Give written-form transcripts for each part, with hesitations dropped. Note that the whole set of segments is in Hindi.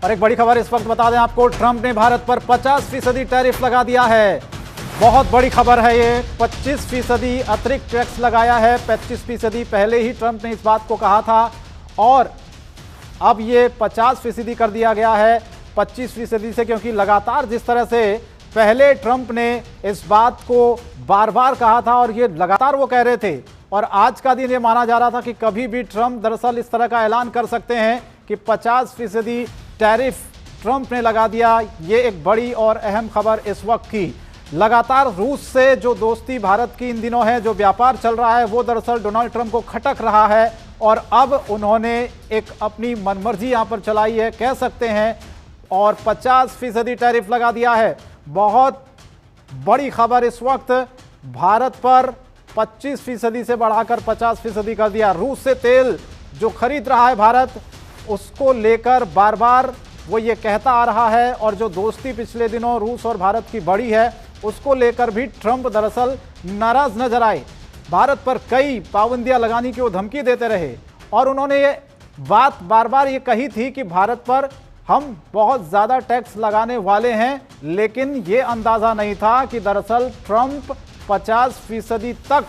और एक बड़ी खबर इस वक्त बता दें आपको, ट्रंप ने भारत पर 50% टैरिफ लगा दिया है। बहुत बड़ी खबर है ये। 25% अतिरिक्त टैक्स लगाया है। 25% पहले ही ट्रंप ने इस बात को कहा था और अब ये 50% कर दिया गया है 25% से, क्योंकि लगातार जिस तरह से पहले ट्रंप ने इस बात को बार बार कहा था और ये लगातार वो कह रहे थे, और आज का दिन ये माना जा रहा था कि कभी भी ट्रंप दरअसल इस तरह का ऐलान कर सकते हैं कि 50% टैरिफ ट्रंप ने लगा दिया। ये एक बड़ी और अहम खबर इस वक्त की। लगातार रूस से जो दोस्ती भारत की इन दिनों है, जो व्यापार चल रहा है, वो दरअसल डोनाल्ड ट्रंप को खटक रहा है और अब उन्होंने एक अपनी मनमर्जी यहां पर चलाई है, कह सकते हैं, और 50% टैरिफ लगा दिया है। बहुत बड़ी खबर इस वक्त, भारत पर 25% से बढ़ाकर 50% कर दिया। रूस से तेल जो खरीद रहा है भारत, उसको लेकर बार बार वो ये कहता आ रहा है, और जो दोस्ती पिछले दिनों रूस और भारत की बढ़ी है उसको लेकर भी ट्रंप दरअसल नाराज नजर आए। भारत पर कई पाबंदियां लगाने की वो धमकी देते रहे और उन्होंने ये बात बार बार ये कही थी कि भारत पर हम बहुत ज़्यादा टैक्स लगाने वाले हैं, लेकिन ये अंदाज़ा नहीं था कि दरअसल ट्रंप 50% तक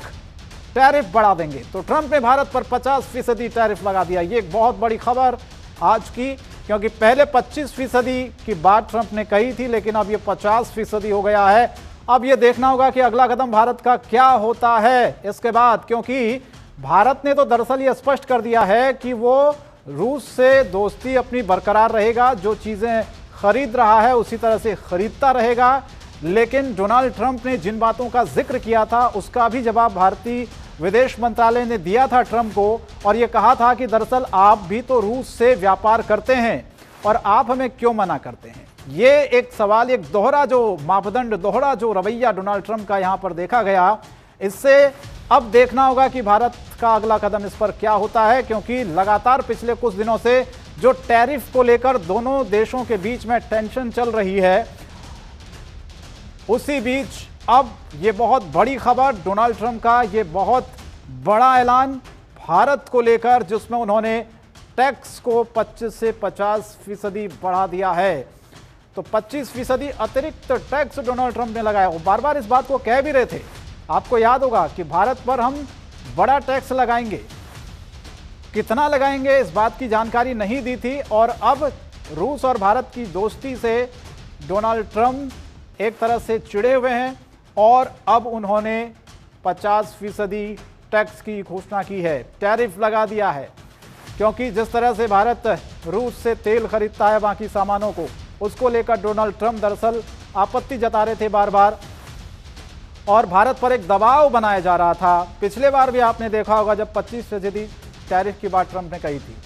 टैरिफ बढ़ा देंगे। तो ट्रंप ने भारत पर 50% टैरिफ लगा दिया। ये एक बहुत बड़ी खबर आज की, क्योंकि पहले 25% की बात ट्रंप ने कही थी, लेकिन अब ये 50% हो गया है। अब ये देखना होगा कि अगला कदम भारत का क्या होता है इसके बाद, क्योंकि भारत ने तो दरअसल ये स्पष्ट कर दिया है कि वो रूस से दोस्ती अपनी बरकरार रहेगा, जो चीज़ें खरीद रहा है उसी तरह से खरीदता रहेगा। लेकिन डोनाल्ड ट्रंप ने जिन बातों का जिक्र किया था उसका भी जवाब भारतीय विदेश मंत्रालय ने दिया था ट्रंप को, और ये कहा था कि दरअसल आप भी तो रूस से व्यापार करते हैं और आप हमें क्यों मना करते हैं। ये एक सवाल, एक दोहरा जो मापदंड, दोहरा जो रवैया डोनाल्ड ट्रंप का यहां पर देखा गया। इससे अब देखना होगा कि भारत का अगला कदम इस पर क्या होता है, क्योंकि लगातार पिछले कुछ दिनों से जो टैरिफ को लेकर दोनों देशों के बीच में टेंशन चल रही है, उसी बीच अब ये बहुत बड़ी खबर, डोनाल्ड ट्रंप का ये बहुत बड़ा ऐलान भारत को लेकर, जिसमें उन्होंने टैक्स को 25 से 50% बढ़ा दिया है। तो 25% अतिरिक्त टैक्स डोनाल्ड ट्रंप ने लगाया। वो बार बार इस बात को कह भी रहे थे, आपको याद होगा, कि भारत पर हम बड़ा टैक्स लगाएंगे। कितना लगाएंगे इस बात की जानकारी नहीं दी थी, और अब रूस और भारत की दोस्ती से डोनाल्ड ट्रंप एक तरह से चिढ़े हुए हैं और अब उन्होंने 50% टैक्स की घोषणा की है, टैरिफ लगा दिया है। क्योंकि जिस तरह से भारत रूस से तेल खरीदता है बाकी सामानों को, उसको लेकर डोनाल्ड ट्रंप दरअसल आपत्ति जता रहे थे बार बार, और भारत पर एक दबाव बनाया जा रहा था। पिछले बार भी आपने देखा होगा जब 25% टैरिफ की बात ट्रंप ने कही थी।